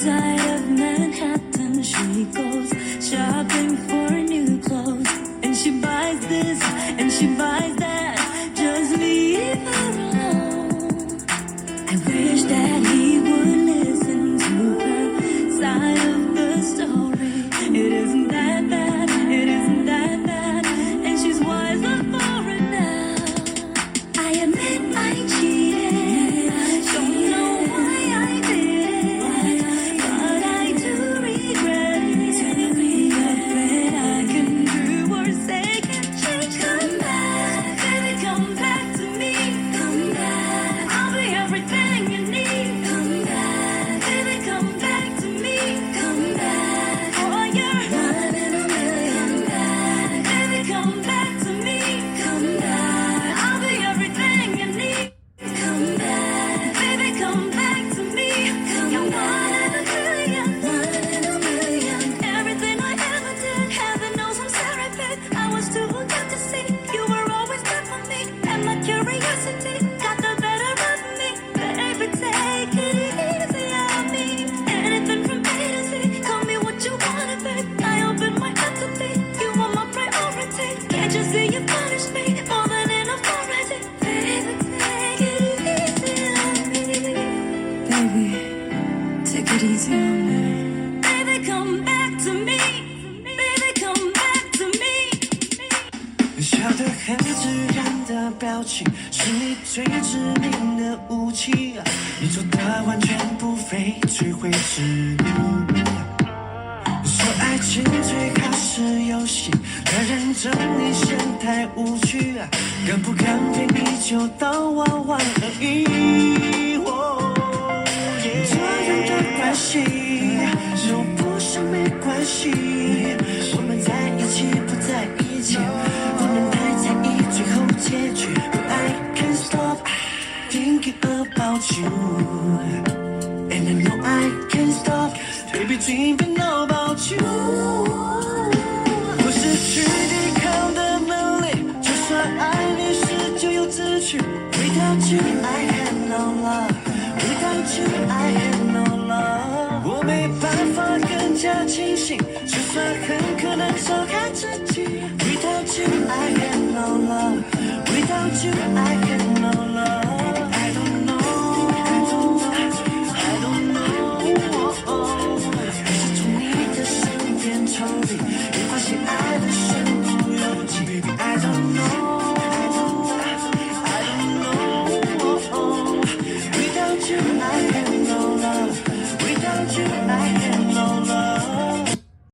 side of Manhattan, she goes shopping for new clothes. And she buys this and she buys that. Just leave her alone. I wish that he would listen to her side of the story. It isn't that bad, it isn't that bad. And she's wiser for it now. I admit I cheated. Don't know why I did it, but I do regret it. To be afraid I can do or say can change. Come back, baby, come back to me. Come back, I'll be everything you need. Come back, baby, come back to me. Come back, oh you're one in a million. Come back, baby, come back to me. Come back, I'll be everything you need. Come back, baby, come back to me. You're one in a million. One in a million. Everything I ever did, heaven knows I'm sorry, babe. I was too good to see. You were always there for me, and my curiosity got the better of me. Baby, take it easy on me. Anything from A to Z, call me what you wanna, babe. I open my heart to be. You are my priority. Can't you see you punish me more than enough already? Baby, take it easy on me. Baby, take it easy on me. Baby, come back to me. Baby, come back to me. 笑得很自然的表情，是你最致命的武器。你做的完全不费吹灰之力。说爱情最好是游戏，太认真你嫌太无趣，敢不敢陪你就当玩玩而已。这样的关系，说不上没关系，我们在一起不在一起，不能太在意最后结局。But I can't stop thinking about you, and I know I can't stop baby dreaming about you。我失去抵抗的能力，就算爱你是咎由自取。Without you I have no love, without you I have no love。我没办法更加清醒，就算很可能伤害自己。Without you I have no love, without you I